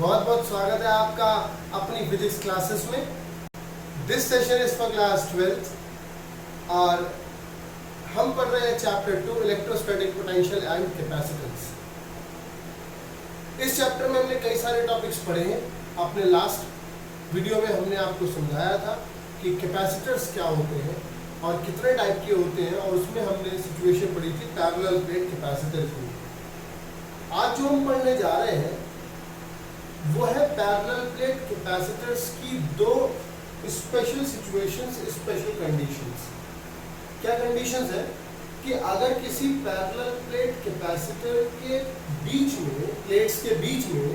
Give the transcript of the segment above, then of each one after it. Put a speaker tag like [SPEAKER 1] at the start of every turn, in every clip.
[SPEAKER 1] बहुत बहुत स्वागत है आपका अपनी फिजिक्स क्लासेस में। This session is for class 12th और हम पढ़ रहे हैं chapter 2 electrostatic potential and capacitance. इस चैप्टर में हमने कई सारे टॉपिक्स पढ़े हैं। अपने लास्ट वीडियो में हमने आपको समझाया था कि कैपेसिटर्स क्या होते हैं और कितने टाइप के होते हैं, और उसमें हमने सिचुएशन पढ़ी थी पैरेलल प्लेट कैपेसिटर की। आज जो हम पढ़ने जा रहे हैं वो है पैरेलल प्लेट कैपेसिटर्स की दो स्पेशल सिचुएशंस, स्पेशल कंडीशंस। क्या कंडीशंस है कि अगर किसी पैरेलल प्लेट कैपेसिटर के बीच में, प्लेट्स के बीच में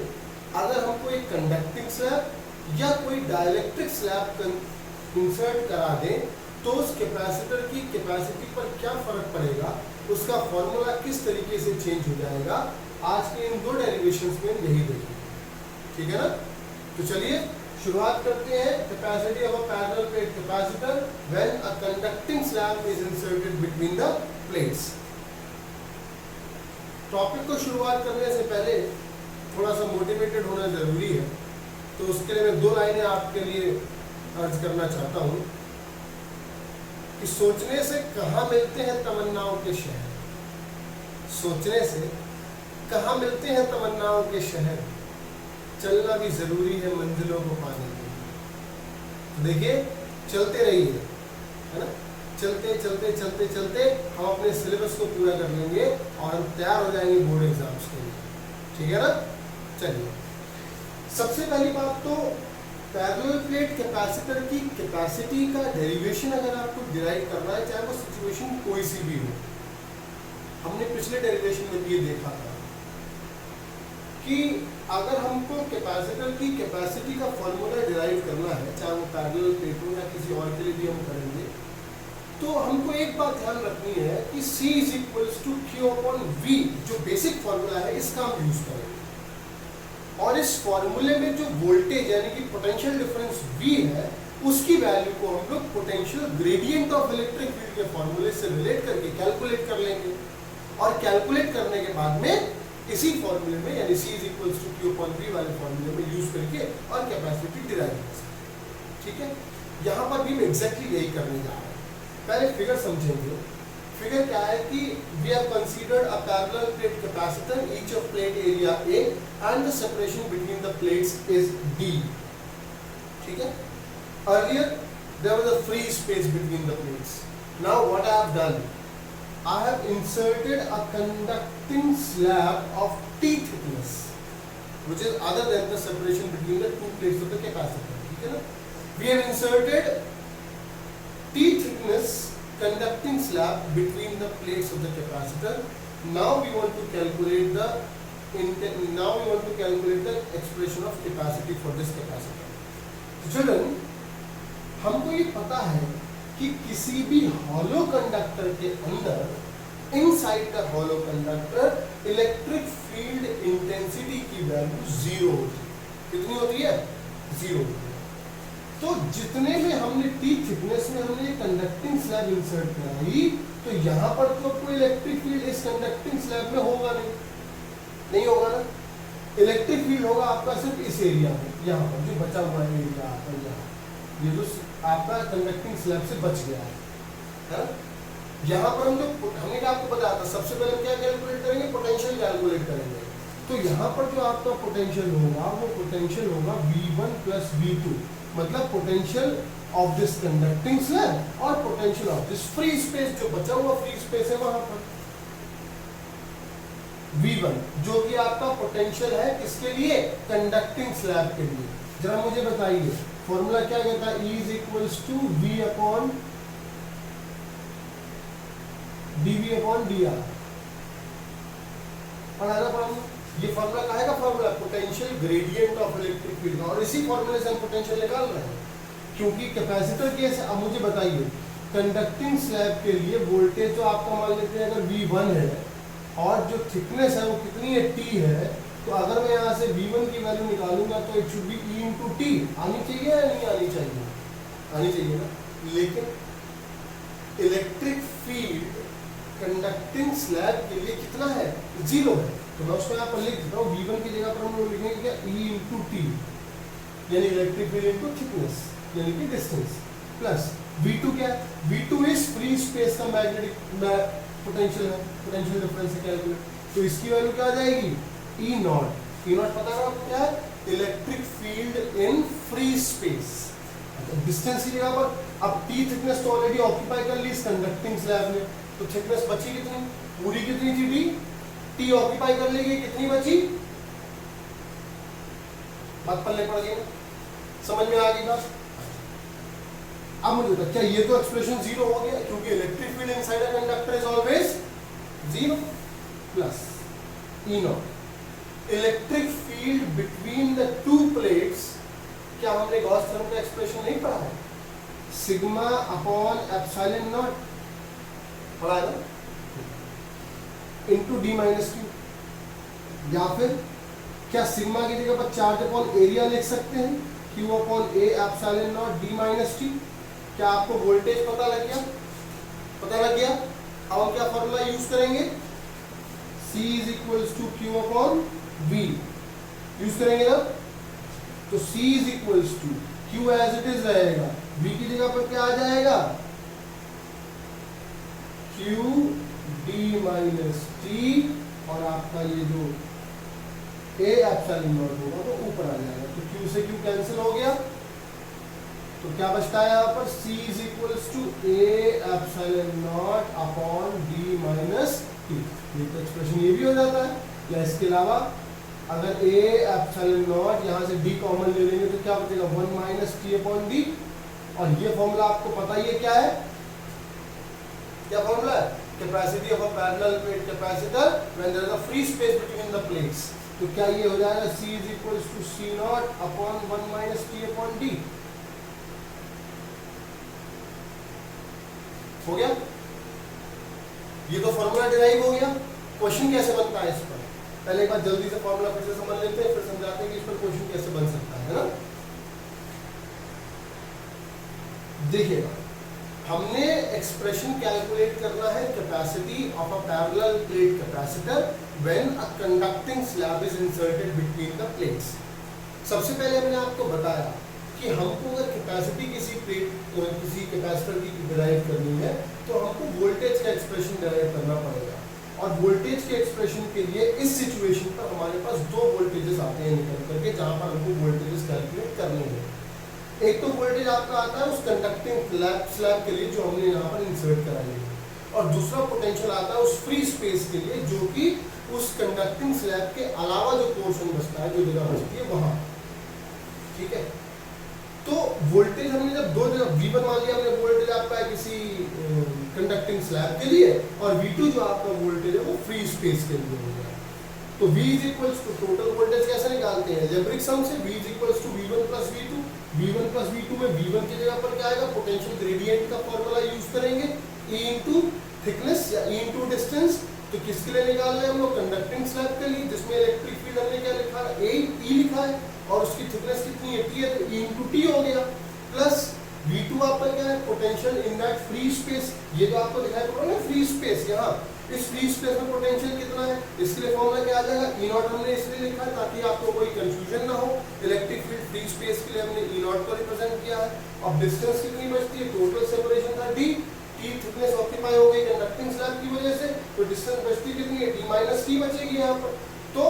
[SPEAKER 1] अगर हमको एक कंडक्टिंग स्लैब या कोई डाइलेक्ट्रिक स्लैब इंसर्ट करा दें तो उस कैपेसिटर की कैपेसिटी पर क्या फर्क पड़ेगा, उसका फॉर्मूला किस तरीके से चेंज हो जाएगा, आज के इन दो डेरिवेशंस में यही देखेंगे। ठीक है ना? तो चलिए शुरुआत करते हैं। Capacity of a parallel plate capacitor when a conducting slab is inserted between the plates. Topic को शुरुआत करने से पहले थोड़ा सा मोटिवेटेड होना जरूरी है, तो उसके लिए मैं दो लाइनें आपके लिए अर्ज करना चाहता हूं कि सोचने से कहाँ मिलते हैं तमन्नाओं के शहर। सोचने से कहाँ मिलते हैं तमन्नाओं के शहर, चलना भी जरूरी है मंजिलों को पाने के लिए। तो देखिए, चलते रहिए, है ना? चलते चलते चलते चलते हम अपने सिलेबस को पूरा कर लेंगे और हम तैयार हो जाएंगे बोर्ड एग्जाम्स के लिए। ठीक है ना? चलिए, सबसे पहली बात तो पैरेलल प्लेट कैपेसिटर की कैपेसिटी का डेरिवेशन अगर आपको डिराइव करना है, चाहे वो सिचुएशन कोई सी भी हो। हमने पिछले डेरिवेशन में ये देखा था कि अगर हमको कैपेसिटर की कैपेसिटी का फॉर्मूला डिराइव करना है, चाहे वो पैरेलल प्लेट हो या किसी और के लिए भी हम करेंगे, तो हमको एक बात ध्यान रखनी है कि C is equals to Q upon V, जो बेसिक फॉर्मूला है, इसका हम यूज करेंगे। और इस फॉर्मूले में जो वोल्टेज यानी कि पोटेंशियल डिफरेंस V है, उसकी वैल्यू को हम लोग potential gradient of electric field के फॉर्मूले से रिलेट करके कैलकुलेट कर लेंगे। और कैलकुलेट करने के बाद में इसी फॉर्मूले में यानी C is equals to Q upon V वाले फॉर्मूले में यूज करके और कैपेसिटी डिराइव कर सकते हैं। ठीक है? यहाँ पर भी हम एग्जैक्टली यही करने जा रहे हैं। पहले फिगर समझेंगे। फिगर क्या है कि we have considered a parallel plate capacitor, each of plate area A and the separation between the plates is D. ठीक है? Earlier there was a free space between the plates. Now what I have done, I have inserted a conducting slab of T thickness, which is other than the separation between the two plates of the capacitor. ठीक है ना? We have inserted T thickness conducting slab between the plates of the capacitor. Now we want to calculate the expression of capacity for this capacitor. Children, हमको ये पता है कि किसी भी हॉलो कंडक्टर के अंदर, inside the hollow conductor, electric field intensity की वैल्यू 0 होती है। कितनी होती है? 0। तो जितने में हमने T थिकनेस में हमने कंडक्टिंग स्लैब इंसर्ट कराई, तो यहाँ पर तो कोई इलेक्ट्रिक फील्ड इस कंडक्टिंग स्लैब में होगा नहीं होगा ना। इलेक्ट्रिक फील्ड होगा आपका सिर्फ इस एरिया में, यहाँ पर जो बचा हुआ है एरिया पर, यहाँ ये जो आपका कंडक्टिंग स्लैब से बच गया है। यहाँ पर हमने क्या आपको बताया था, सबसे पहले क्या कैलकुलेट करेंगे? पोटेंशियल कैलकुलेट करेंगे। तो यहाँ पर जो आपका पोटेंशियल होगा वो पोटेंशियल होगा V1 प्लस V2, मतलब potential of this conducting slab और potential of this free space, जो बचा हुआ फ्री स्पेस है वहां पर V1, जो कि आपका पोटेंशियल है किसके लिए? कंडक्टिंग स्लैब के लिए। जरा मुझे बताइए फॉर्मूला क्या कहता है? E is equals to V upon dV upon dr। पढ़ाना पढ़ाऊंगा। ये फॉर्मूला काहे का formula? Potential gradient of electric field का। और इसी फॉर्मूले से हम पोटेंशियल निकाल रहे हैं, क्योंकि कैपेसिटर के। अब मुझे बताइए, कंडक्टिंग स्लैब के लिए वोल्टेज जो आपका मान लेते हैं अगर V1 है और जो थिकनेस है वो कितनी है? T है। तो अगर मैं यहाँ से V1 की वैल्यू निकालूंगा तो it should be E into T। आनी चाहिए या नहीं आनी चाहिए? आनी चाहिए ना। लेकिन इलेक्ट्रिक फील्ड कंडक्टिंग स्लैब के लिए कितना है, 0 है। तो मैं उसको यहाँ पर लिख देता हूँ, V1 की जगह पर हम लोग लिखेंगे क्या, E इंटू टी, यानी इलेक्ट्रिक फील्ड इंटू थिकनेस यानी कि डिस्टेंस, प्लस V2 क्या है, V2 इज फ्री स्पेस का मैग्नेटिक पोटेंशियल है, पोटेंशियल डिफरेंस से कैलकुलेट। तो इसकी वैल्यू क्या आ जाएगी, E नॉट। E नॉट पता है आपको क्या है, electric field in free space. Distance की जगह पर अब T थिकनेस तो ऑलरेडी ऑक्यूपाई कर ली इस कंडक्टिंग स्लैब में, तो थिकनेस बची कितनी, पूरी कितनी थी T ऑक्यूपाई कर ली गई, कितनी बची, बात पल्ले पड़ गई, समझ में आ गई बात। अब मुझे बता, क्या ये तो एक्सप्रेशन 0 हो गया, क्योंकि electric field inside a conductor is always 0, plus E not electric field between the two plates. क्या हमने गॉस थ्योरम का एक्सप्रेशन नहीं पढ़ा है, सिग्मा अपॉन एप्सिलॉन नॉट पढ़ा है ना, इनटू डी माइनस क्यू। या फिर क्या सिग्मा की जगह पर चार्ज अपॉन एरिया लिख सकते हैं, Q upon A epsilon not D minus T. क्या आपको वोल्टेज पता लग गया, पता लग गया। अब हम क्या फॉर्मूला यूज करेंगे, C is equals to Q upon V use करेंगे ना। तो C is equals to Q as it is रहेगा, V की जगह पर क्या आ जाएगा, Q D माइनस टी, और आपका ये जो A एप्सिलॉन नॉट होगा तो ऊपर आ जाएगा। तो Q से Q कैंसिल हो गया, तो क्या बचता है यहाँ पर, C is equals to A epsilon not upon D minus t. ये तो एक्सप्रेशन ये भी हो जाता है। या इसके अलावा अगर A एप्सिलॉन नॉट यहाँ से D कॉमन ले लेंगे तो क्या बचेगा, 1 माइनस टी अपॉन डी। और ये फॉर्मूला आपको पता ही है क्या है, क्या फॉर्मूला है, capacity of a parallel plate capacitor when there is a free space between the plates. तो क्या ये हो जाएगा, C is equals to C not upon 1 minus t upon d. हो गया, ये तो फॉर्मूला डिराइव हो गया। क्वेश्चन कैसे बनता है इस पर, पहले एक बार जल्दी से फॉर्मूला फिर से समझ लेते हैं, फिर समझाते हैं कि इस पर क्वेश्चन कैसे बन सकता है ना। देखिएगा, हमने एक्सप्रेशन कैलकुलेट करना है capacity of a parallel plate capacitor when a conducting slab is inserted between the plates. सबसे पहले मैंने आपको बताया कि हमको अगर कैपेसिटी किसी कैपेसिटर की डिराइव करनी है तो हमको वोल्टेज का एक्सप्रेशन डिराइव करना पड़ेगा। और वोल्टेज के एक्सप्रेशन के लिए इस सिचुएशन पर हमारे पास दो वोल्टेजेस आते हैं निकल करके, जहां पर हमको वोल्टेजेस कैलकुलेट करने हैं। एक तो वोल्टेज आपका आता है उस कंडक्टिंग स्लैब के लिए जो हमने यहाँ पर इंसर्ट कराई है, और दूसरा पोटेंशियल आता है उस फ्री स्पेस के लिए जो कि उस कंडक्टिंग स्लैब के अलावा जो पोर्शन बचता है, जो जगह बचती है वहां। ठीक है, तो वोल्टेज हमने जब दो जगह V1 मान लिया हमने, वोल्टेज आपका है किसी कंडक्टिंग स्लैब के लिए, और V2 जो आपका वोल्टेज है वो फ्री स्पेस के लिए हो गया। तो V is equals to total voltage कैसे निकालते हैं, अलजेब्रिक सम से। V is equals to V1 plus V2। V1 plus V2 में V1 की जगह पर क्या आएगा, पोटेंशियल ग्रेडियंट का फॉर्मूला यूज करेंगे, E इंटू थिकनेस या E इंटू डिस्टेंस। तो किसके लिए निकाल रहे हैं हम लोग, कंडक्टिंग स्लैब के लिए, जिसमें इलेक्ट्रिक फील्ड हमने क्या लिखा है, E लिखा है, और उसकी थिकनेस कितनी है, T है, तो E इंटू टी हो गया, प्लस V2 आपका क्या है, potential in that free space. ये जो आपको दिखाई पड़ रहा है फ्री स्पेस, यहाँ इस फ्री स्पेस में पोटेंशियल कितना है, इसके लिए फॉर्मूला क्या आ जाएगा, E नॉट हमने इसलिए लिखा है ताकि आपको कोई कंफ्यूजन ना हो। इलेक्ट्रिक फील्ड फ्री स्पेस के लिए हमने E नॉट को रिप्रेजेंट किया है। अब डिस्टेंस कितनी बचती है, टोटल सेपरेशन था D, T थिकनेस ऑक्यूपाई हो गई कंडक्टिंग स्लैब की वजह से, तो डिस्टेंस बचती कितनी है, D माइनस टी बचेगी यहाँ पर। तो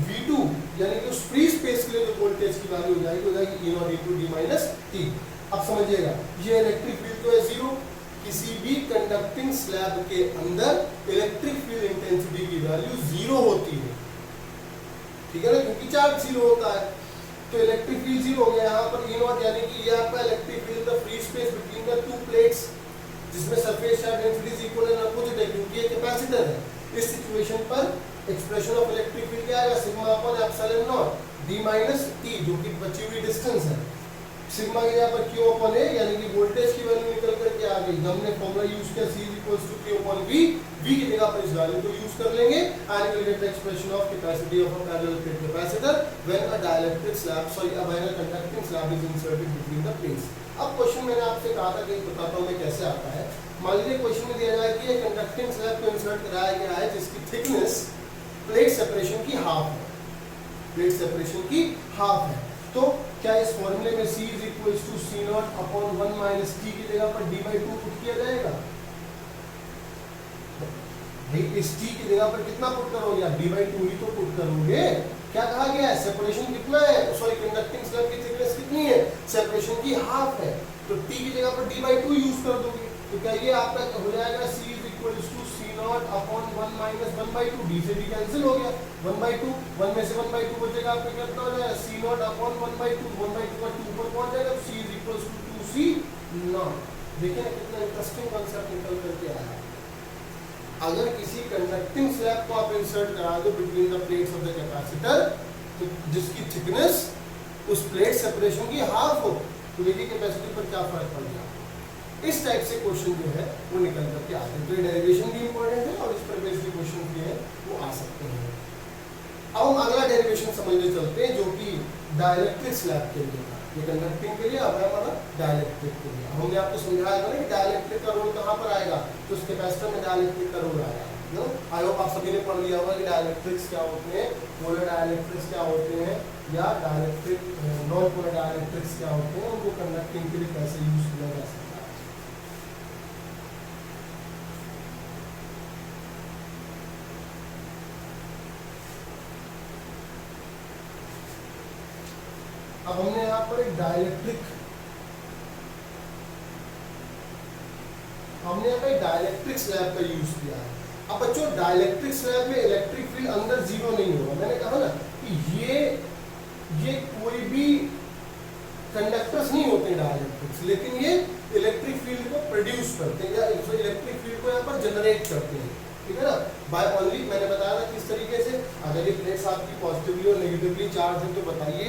[SPEAKER 1] V2 यानी कि उस फ्री स्पेस के लिए जो वोल्टेज की वैल्यू हो जाएगी E not into D minus T. अब समझिएगा, ये इलेक्ट्रिक फील्ड तो है 0, किसी भी कंडक्टिंग स्लैब के अंदर इलेक्ट्रिक फील्ड इंटेंसिटी की वैल्यू 0 होती है। ठीक है ना, क्योंकि चार्ज 0 होता है, तो इलेक्ट्रिक फील्ड 0 हो गया। यहाँ पर E नॉट यानी कि ये आपका electric field the free space between the two plates, जिसमें surface charge density is equal and opposite है, क्योंकि ये कैपेसिटर है। इस सिचुएशन पर एक्सप्रेशन ऑफ इलेक्ट्रिक फील्ड क्या आएगा, sigma upon epsilon not D minus T, जो कि बची हुई डिस्टेंस है। सिग्मा के यहाँ पर Q अपॉन A यानी कि वोल्टेज की वैल्यू निकल करके आ गई। हमने फॉर्मूला यूज किया C equals to Q upon V, V की जगह पर इस वैल्यू को यूज कर लेंगे and will get the expression of capacity of a parallel plate capacitor when a dielectric slab when a conducting slab is inserted between the plates. अब question मैंने आपसे कहा था कि बताता हूं मैं कैसे आता है। मान लीजिए क्वेश्चन में दिया जाए कि एक कंडक्टिंग स्लैब को इंसर्ट कराया गया है जिसकी थिकनेस प्लेट सेपरेशन की हाफ है, प्लेट सेपरेशन की हाफ है, तो क्या इस फॉर्मूले में C is equal to c not upon 1 minus t की जगह पर d/2 पुट किया जाएगा? भाई इस t की जगह पर कितना पुट करोगे? आप d/2 ही तो पुट करोगे। क्या कहा गया है? सेपरेशन कितना है, सॉरी कंडक्टिंग स्लैब की थिकनेस कितनी है? सेपरेशन की हाफ है, तो t की जगह पर d/2 यूज कर दोगे, तो क्या ये आपका हो जाएगा C is equal to c not upon 1 minus 1/2, d से d कैंसिल हो गया, 1/2, 1 में से 1/2 बचेगा, आपका कितना हो जाएगा? C नॉट अपॉन 1/2, 1/2 का 2 ऊपर पहुंच जाएगा, C is equal to 2C not. देखिए ना कितना इंटरेस्टिंग कांसेप्ट निकल करके आया है। अगर किसी कंडक्टिंग स्लैब को आप इंसर्ट करा दो between the plates of the capacitor, तो जिसकी थिकनेस उस प्लेट सेपरेशन की हाफ हो, तो देखिए कैपेसिटी पर क्या फर्क पड़ गया। इस टाइप से क्वेश्चन जो है वो निकल करके आते हैं, तो ये डेरिवेशन भी इंपॉर्टेंट है और इस पर बेस्ड क्वेश्चन भी है वो आ सकते हैं। अब हम अगला डेरिवेशन समझने चलते हैं जो कि डाइलेक्ट्रिक स्लैब के लिए था, ये कंडक्टिंग के लिए, अब है हमारा डाइलेक्ट्रिक के लिए। हमने आपको समझाया था ना कि डाइलेक्ट्रिक का रोल कहाँ पर आएगा, तो उस कैपेसिटर में डाइलेक्ट्रिक का रोल आएगा। आई होप आप सभी ने पढ़ लिया होगा कि डाइलेक्ट्रिक्स क्या होते हैं, पोलर डाइलेक्ट्रिक्स क्या होते हैं, या डाइलेक्ट्रिक नॉन पोलर डाइलेक्ट्रिक्स क्या होते हैं, उनको कंडक्टिंग के लिए कैसे यूज किया जा सकता है। अब हमने यहाँ पर एक डाइलेक्ट्रिक, हमने यहाँ पे डाइलेक्ट्रिक स्लैब का यूज किया है। अब बच्चों डाइलेक्ट्रिक स्लैब में इलेक्ट्रिक फील्ड अंदर जीरो नहीं होगा, मैंने कहा ना कि ये कोई भी कंडक्टर्स नहीं होते डाइलेक्ट्रिक्स, लेकिन ये इलेक्ट्रिक फील्ड को प्रोड्यूस करते हैं या इलेक्ट्रिक फील्ड को यहाँ पर जनरेट करते हैं, ठीक है ना, बाय ओनली। मैंने बताया था किस तरीके से, अगर ये प्लेट्स आपकी पॉजिटिवली और नेगेटिवली चार्ज है तो बताइए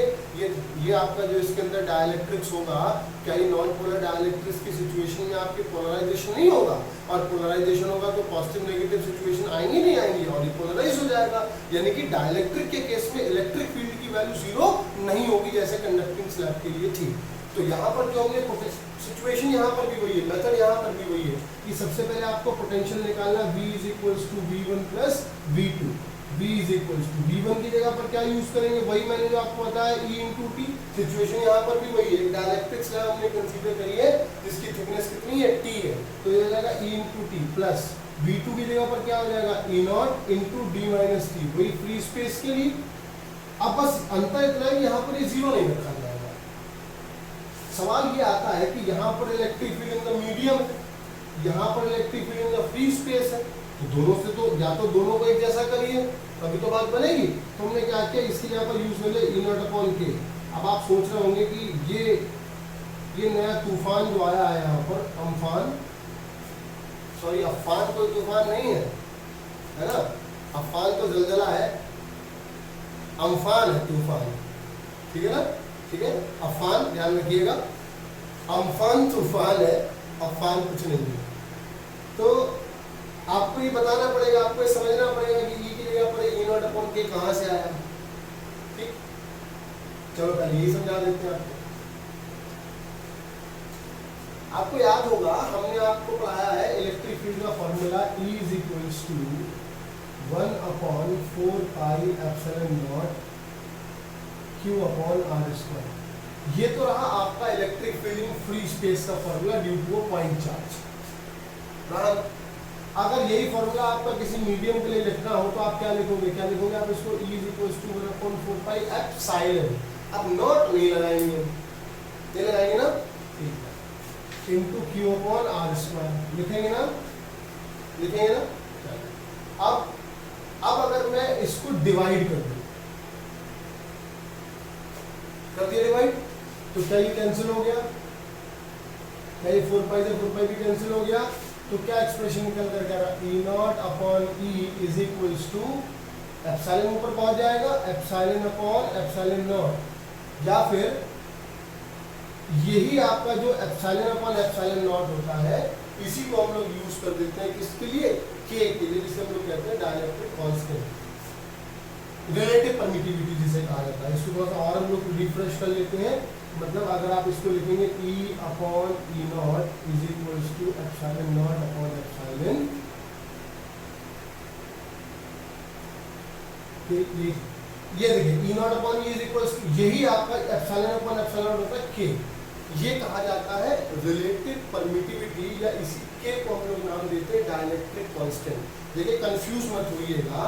[SPEAKER 1] ये आपका जो इसके अंदर डाइलेक्ट्रिक्स होगा, क्या ये नॉन पोलर डाइलेक्ट्रिक्स की सिचुएशन में आपकी पोलराइजेशन नहीं होगा, और पोलराइजेशन होगा तो पॉजिटिव नेगेटिव सिचुएशन आएंगी नहीं आएंगी और ये पोलराइज हो जाएगा, यानी कि डाइलेक्ट्रिक के केस में इलेक्ट्रिक फील्ड की वैल्यू जीरो नहीं होगी जैसे कंडक्टिंग स्लैब के लिए थी। तो यहाँ पर जो होंगे सिचुएशन यहाँ पर भी वही है, मेथड यहाँ पर भी वही है कि सबसे पहले आपको पोटेंशियल निकालना V is equals to V1 plus V2, V is equals to V1 की जगह पर क्या यूज करेंगे, वही मैंने जो आपको बताया E इंटू टी। सिचुएशन यहाँ पर भी वही है, डाइलेक्ट्रिक स्लैब हमने कंसीडर करी है जिसकी थिकनेस कितनी है, T है, तो ये हो जाएगा E into T plus V2 की जगह पर क्या हो जाएगा, E not into D minus T, वही फ्री स्पेस के लिए। अब बस अंतर इतना है यहाँ पर ये जीरो नहीं रखा जाएगा। सवाल ये आता है कि यहाँ पर electric field in the medium है, यहाँ पर electric field in the free space है, तो दोनों से तो या तो दोनों को एक जैसा करिए तभी तो बात बनेगी। तो हमने क्या किया, इसकी जगह पर यूज कर ले E नॉट अपॉन के। अब आप सोच रहे होंगे कि ये नया तूफान जो आया है यहाँ पर, अम्फान, सॉरी अफान कोई तूफान नहीं है ना, अफान तो जलजला है, अम्फान है तूफान, ठीक है ना, ठीक है, अफान ध्यान रखिएगा, अम्फान तूफान है, अफान कुछ नहीं है। तो आपको ये बताना पड़ेगा, आपको ये समझना पड़ेगा कि E की जगह पर E नॉट अपॉन के कहाँ से आया, ठीक। चलो पहले यही समझा देते हैं आपको याद होगा हमने आपको पढ़ाया है इलेक्ट्रिक फील्ड का formula E is equals to 1 upon 4 pi epsilon naught Q upon are square. ये तो रहा आपका electric field in free space का formula due to a point charge. अगर यही फॉर्मूला आपका किसी मीडियम के लिए लिखना हो तो आप क्या लिखोगे, आप इसको E is equals to 1 upon 4 pi epsilon, अब नॉट नहीं लगाएंगे, ये लगाएंगे ना, ठीक है, into Q upon are square लिखेंगे ना, लिखेंगे ना। अब अगर मैं इसको डिवाइड कर दूं, कर दिया डिवाइड, तो क्या ये कैंसिल हो गया, क्या ये 4 पाई से 4 पाई भी कैंसिल हो गया, तो क्या एक्सप्रेशन निकल कर आ रहा, E not upon E is equals to epsilon ऊपर पहुंच जाएगा, एप्सिलॉन अपॉन एप्सिलॉन नॉट, या फिर यही आपका जो एप्सिलॉन अपॉन एप्सिलॉन नॉट होता है इसी को हम लोग यूज कर देते हैं किसके लिए, K के लिए, जिसे हम लोग कहते हैं डाइलेक्ट्रिक कांस्टेंट, रिलेटिव परमिटिविटी जिसे कहा जाता है। इसको थोड़ा सा और हम लोग रिफ्रेश कर लेते हैं, मतलब अगर आप इसको लिखेंगे E upon e not is equals to epsilon not upon epsilon, ये देखिए E not upon e is equals to, यही आपका एप्सिलॉन अपॉन एप्सिलॉन होता है K। ये कहा जाता है रिलेटिव परमिटिविटी, या इसी के को हम लोग नाम देते हैं डाइलेक्ट्रिक कांस्टेंट। देखिए कंफ्यूज मत होइएगा,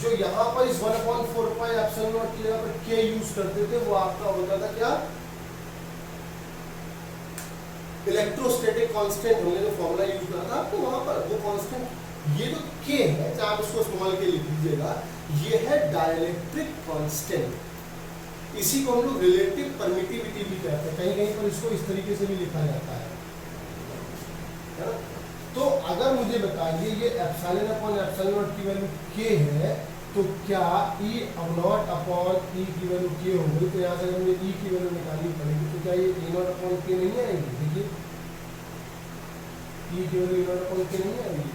[SPEAKER 1] जो यहाँ पर इस 1/4 पाई एप्सिलॉन नॉट की जगह पर K यूज करते थे वो आपका होता था क्या, इलेक्ट्रोस्टैटिक कांस्टेंट। हमने जो फॉर्मूला यूज करा था आपको वहां पर वो कांस्टेंट, ये जो K है, चाहे आप इसको स्मॉल के लिख लीजिएगा, ये है डाइलेक्ट्रिक कांस्टेंट। इसी को हम लोग रिलेटिव परमिटिविटी भी कहते हैं, कहीं कहीं पर इसको इस तरीके से भी लिखा जाता है ना। तो अगर मुझे बताइए ये एप्सिलॉन अपॉन एप्सिलॉन नॉट की वैल्यू K है, तो क्या E नॉट अपॉन E की वैल्यू K होगी, तो यहाँ से अगर मुझे E की वैल्यू निकालनी पड़ेगी तो क्या ये E नॉट अपॉन K नहीं आएगी। देखिए E की value E not upon K नहीं आएगी।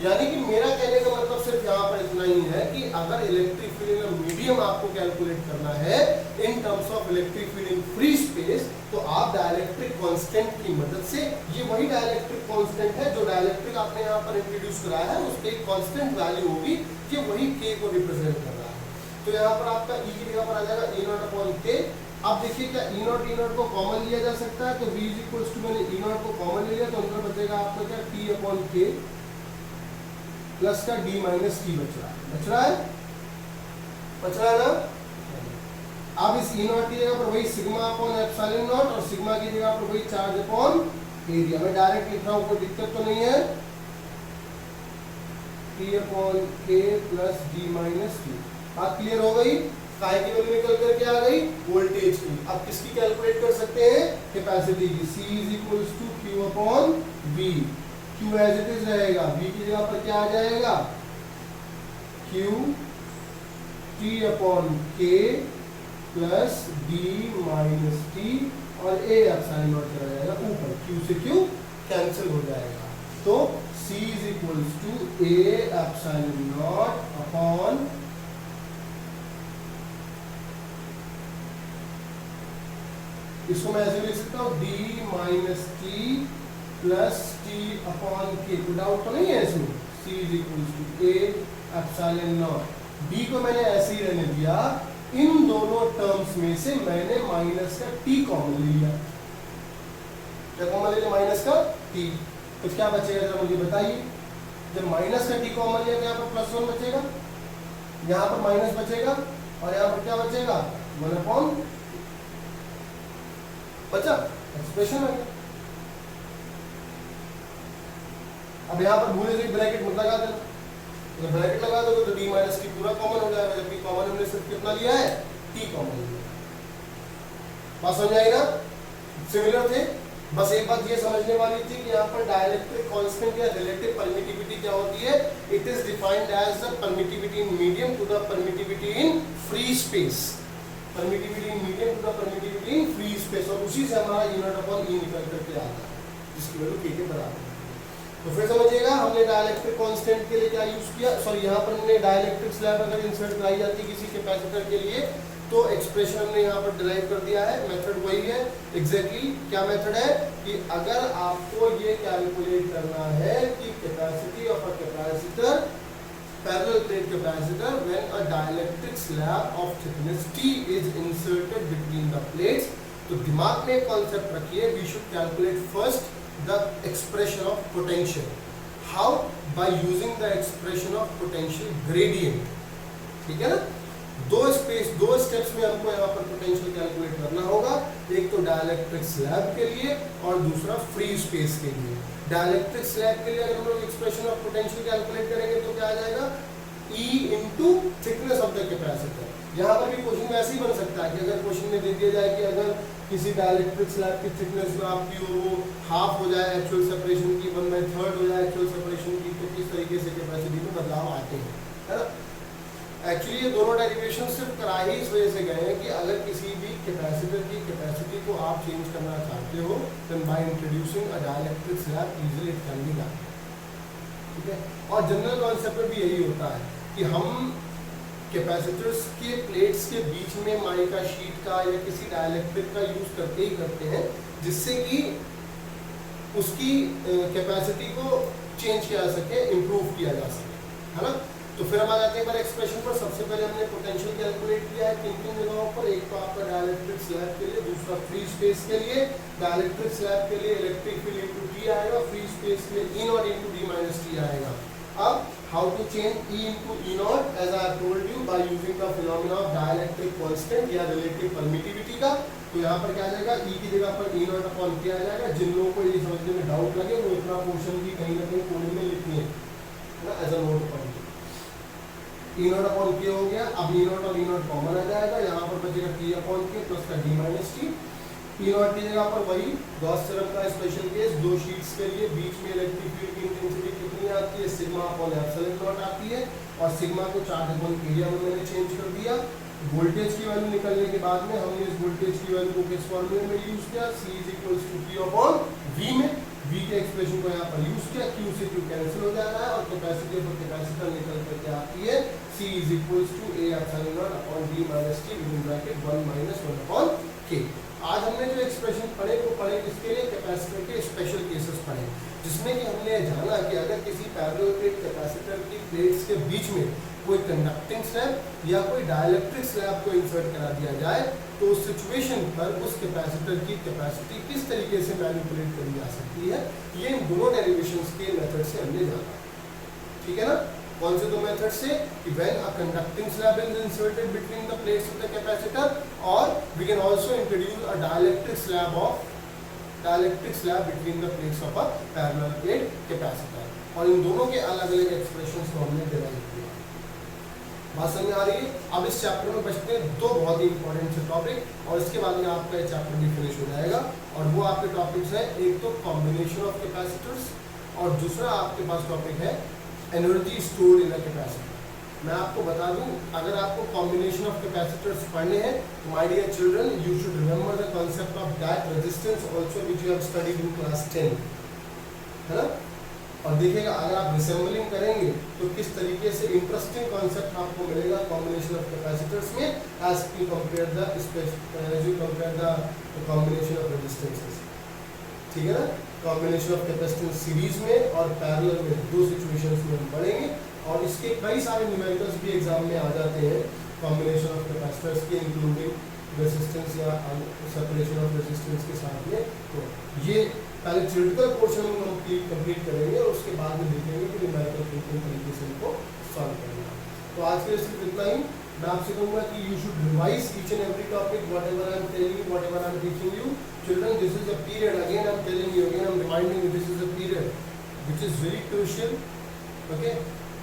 [SPEAKER 1] यानी कि मेरा कहने का मतलब सिर्फ यहाँ पर इतना ही है कि अगर इलेक्ट्रिक फील्ड इन मीडियम आपको कैलकुलेट करना है in terms of electric field in free space, तो आप डाइलेक्ट्रिक कांस्टेंट की मदद से, ये वही डाइलेक्ट्रिक कांस्टेंट है जो डाइलेक्ट्रिक आपने यहाँ पर इंट्रोड्यूस कराया है, उसकी एक कांस्टेंट वैल्यू होगी कि वही K को रिप्रेजेंट कर रहा है। तो यहाँ पर आपका E की जगह पर आ जाएगा E नॉट अपॉन K। अब देखिए क्या E नॉट को कॉमन लिया जा सकता है, तो V इज इक्वल्स टू, मैंने E नॉट को कॉमन ले लिया तो अंदर बचेगा आपका क्या T अपॉन K प्लस का D माइनस T बच रहा है ना। अब इस E नॉट की जगह पर वही सिग्मा अपॉन एप्सिलॉन नॉट और सिग्मा की जगह पर वही चार्ज अपॉन एरिया। मैं डायरेक्ट लिख रहा हूँ, कोई दिक्कत तो नहीं है। T upon K plus D minus T। बात क्लियर हो गई। काय की वैल्यू निकल करके आ गई वोल्टेज की। अब किसकी कैलकुलेट कर सकते हैं, कैपेसिटी की। C is equals to Q upon V। Q as it is रहेगा, V की जगह पर क्या आ जाएगा Q T upon K plus D minus T और A एप्सिलॉन नॉट चला जाएगा ऊपर, Q से Q कैंसिल हो जाएगा। तो C is equals to A epsilon not upon इसको मैं ऐसे लिख सकता हूँ D minus T plus T upon K। कोई डाउट तो नहीं है इसमें। C is equal to A epsilon not. D को मैंने ऐसे ही रहने दिया, इन दोनों टर्म्स में से मैंने माइनस का T कॉमन ले लिया। क्या कॉमन ले लिया, माइनस का T। तो क्या बचेगा जरा मुझे बताइए। जब माइनस का T कॉमन लिया तो यहाँ पर प्लस 1 बचेगा, यहाँ पर माइनस बचेगा और यहाँ पर क्या बचेगा 1 अपॉन बचा, एक्सप्रेशन आ गया। अब यहाँ पर भूले से ब्रैकेट मत लगा देना, अगर ब्रैकेट लगा दोगे तो D माइनस T पूरा कॉमन हो जाएगा, जबकि कॉमन हमने सिर्फ कितना लिया है, T कॉमन लिया। बात समझ आई ना, सिमिलर थे। बस एक बात ये समझने वाली थी कि यहाँ पर डाइलेक्ट्रिक कांस्टेंट या रिलेटिव परमिटिविटी क्या होती है। It is defined as the permittivity in medium to the permittivity in free space. Permittivity in medium to the permittivity in free space, और उसी से हमारा E नॉट अपॉन E निकल करके आता है, जिसकी वैल्यू K के बराबर है। तो फिर समझिएगा हमने डाइलेक्ट्रिक कांस्टेंट के लिए क्या यूज किया। सॉरी, यहाँ पर हमने डाइलेक्ट्रिक स्लैब अगर इंसर्ट कराई जाती है किसी कैपेसिटर के लिए तो एक्सप्रेशन हमने यहाँ पर डिराइव कर दिया है। मेथड वही है एग्जैक्टली। क्या मेथड है कि अगर आपको ये कैलकुलेट करना है कि capacity of a capacitor, parallel plate capacitor, when a dielectric slab of thickness T is inserted between the plates, तो दिमाग में कॉन्सेप्ट रखिए, we should calculate first the expression of potential. How? By using the expression of potential gradient. ठीक है ना। दो steps में हमको यहाँ पर पोटेंशियल कैलकुलेट करना होगा, एक तो डाइलेक्ट्रिक स्लैब के लिए और दूसरा फ्री स्पेस के लिए। डाइलेक्ट्रिक स्लैब के लिए अगर हम लोग एक्सप्रेशन ऑफ पोटेंशियल कैलकुलेट करेंगे तो क्या आ जाएगा, E into thickness of the capacitor. यहाँ पर भी क्वेश्चन वैसे ही बन सकता है कि अगर क्वेश्चन में दे दिया जाए कि अगर किसी डाइलेक्ट्रिक स्लैब की थिकनेस जो आपकी वो हाफ हो जाए एक्चुअल सेपरेशन की, 1/3 हो जाए एक्चुअल सेपरेशन की, तो किस तरीके से कैपेसिटी में बदलाव आते हैं, है ना। एक्चुअली ये दोनों डेरिवेशन सिर्फ कराए ही इस वजह से गए हैं कि अगर किसी भी कैपेसिटर की कैपेसिटी को आप चेंज करना चाहते हो then by introducing a dielectric slab easily it can be done. ठीक है। और जनरल कॉन्सेप्ट में भी यही होता है कि हम कैपेसिटर्स के प्लेट्स के बीच में माइका शीट का या किसी डाइलेक्ट्रिक का यूज करते ही करते हैं, जिससे कि उसकी कैपेसिटी को चेंज किया जा सके, इम्प्रूव किया जा सके, है ना। तो फिर हम आ जाते हैं पर एक्सप्रेशन पर। सबसे पहले हमने पोटेंशियल कैलकुलेट किया है किन किन जगहों पर। एक तो आपका डाइलेक्ट्रिक स्लैब के लिए, दूसरा फ्री स्पेस के लिए। डाइलेक्ट्रिक स्लैब के लिए इलेक्ट्रिक फील्ड इनटू टी आएगा, फ्री स्पेस के लिए E naught into D minus T आएगा। अब how to change E into E naught as I told you by using the phenomena of dielectric constant या relative permittivity का। तो यहाँ पर क्या आ जाएगा, ई की जगह पर ई नॉट अपॉन के आ जाएगा। जिन लोगों को ये समझने में डाउट लगे वो इतना पोर्शन भी कहीं ना कहीं कोने में लिखिए, है ना, as a note point. E not upon के हो गया। अब ई नॉट और ई नॉट कॉमन आ जाएगा, यहाँ पर बचेगा टी अपॉन के प्लस का D minus T. E not की जगह पर वही गॉस थ्योरम का स्पेशल केस, दो शीट्स के लिए बीच में इलेक्ट्रिक फील्ड की इंटेंसिटी कितनी आती है, सिग्मा अपॉन एप्सिलॉन नॉट आती है, और सिग्मा को चार्ज अपॉन एरिया में मैंने चेंज कर दिया। वोल्टेज की वैल्यू निकलने के बाद में हमने इस वोल्टेज की वैल्यू को किस फॉर्मूले में यूज किया, C equals to P upon V में। V के एक्सप्रेशन को यहाँ पर यूज किया, Q से Q कैंसिल हो जा रहा है और कैपेसिटी पर कैपेसिटर निकल करके आती है C equals to A epsilon not upon D minus T within bracket 1 minus 1 upon K। आज हमने जो एक्सप्रेशन पढ़े वो पढ़े किसके लिए, कैपेसिटर के स्पेशल केसेस पढ़े, जिसमें कि हमने जाना कि अगर किसी पैरेलल प्लेट कैपेसिटर की प्लेट्स के बीच में कोई कंडक्टिंग स्लैब या कोई डाइलेक्ट्रिक स्लैब को इंसर्ट करा दिया जाए तो उस सिचुएशन पर उस कैपेसिटर की कैपेसिटी किस तरीके से मैनिपुलेट करी जा सकती है, ये इन दोनों डेरिवेशंस के मेथड से हमने जाना। ठीक है ना, कौन से दो मेथड से, कि when a conducting slab is inserted between the plates of the capacitor, और we can also introduce a dielectric slab between the plates of a parallel plate capacitor. और इन दोनों के अलग अलग एक्सप्रेशंस को हमने डिराइव किया। बात समझ आ रही है। अब इस चैप्टर में बचते हैं दो बहुत ही इंपॉर्टेंट से टॉपिक, और इसके बाद में आपका ये चैप्टर भी फिनिश हो जाएगा। और वो आपके टॉपिक्स हैं, एक तो कॉम्बिनेशन ऑफ कैपेसिटर्स, और दूसरा आपके पास टॉपिक है energy stored in a capacitor. मैं आपको बता दूं, अगर आपको कॉम्बिनेशन ऑफ कैपेसिटर्स पढ़ने हैं तो my dear children you should remember the concept of that resistance also which you have studied in class 10, है ना। और देखिएगा अगर आप रिसेंबलिंग करेंगे तो किस तरीके से इंटरेस्टिंग कॉन्सेप्ट आपको मिलेगा कॉम्बिनेशन ऑफ कैपेसिटर्स में as you compare the combination of resistances. ठीक है ना, कॉम्बिनेशन ऑफ कैपेसिटेंस सीरीज में और पैरेलल में, दो सिचुएशंस में हम पढ़ेंगे। और इसके कई सारे न्यूमेरिकल्स भी एग्जाम में आ जाते हैं कॉम्बिनेशन ऑफ कैपेसिटर्स के, इंक्लूडिंग रेजिस्टेंस या सेपरेशन ऑफ रेजिस्टेंस के साथ में। तो ये पहले थ्योरेटिकल पोर्शन हम कंप्लीट करेंगे और उसके बाद में देखेंगे कि न्यूमेरिकल किन तरीके से इनको सॉल्व करना। तो आज के लिए सिर्फ इतना ही। मैं आपसे कहूँगा कि you should revise each and every topic, whatever I am telling you, whatever I am teaching you. Children, this is a period, again I am telling you, again I am reminding you, this is a period which is very crucial, okay,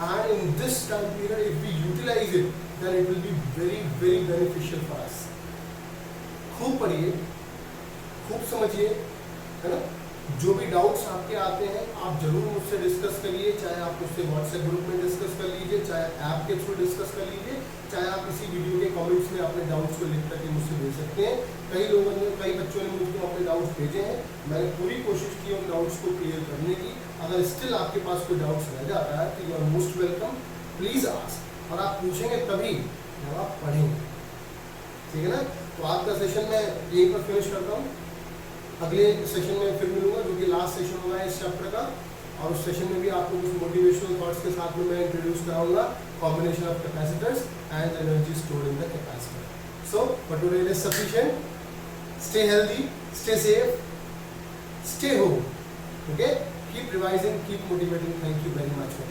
[SPEAKER 1] and in this time period if we utilize it then it will be very very beneficial for us. खूब पढ़िए, खूब समझिए, है ना। जो भी doubts आपके आते हैं आप जरूर मुझसे डिस्कस करिए, चाहे आप मुझसे व्हाट्सएप ग्रुप में डिस्कस कर लीजिए, चाहे ऐप के थ्रू डिस्कस कर लीजिए, चाहे आप इसी वीडियो के कमेंट्स में अपने डाउट्स को लिख करके मुझसे भेज सकते हैं। कई बच्चों ने मुझको अपने डाउट्स भेजे हैं, मैंने पूरी कोशिश की उन डाउट्स को क्लियर करने की। अगर स्टिल आपके पास कोई डाउट्स रह जाता है तो you are most welcome, please ask, और आप पूछेंगे तभी जब आप पढ़ेंगे। ठीक है ना, तो आज का सेशन मैं यहीं पर फिनिश करता हूँ। अगले सेशन में फिर मिलूंगा जो कि लास्ट सेशन होगा इस चैप्टर का, और उस सेशन में भी आपको कुछ मोटिवेशनल थॉट्स के साथ में मैं इंट्रोड्यूस कराऊंगा combination of capacitors and energy stored in the capacitor. So for today it is sufficient. Stay healthy, stay safe, stay home, okay, keep revising, keep motivating. Thank you very much for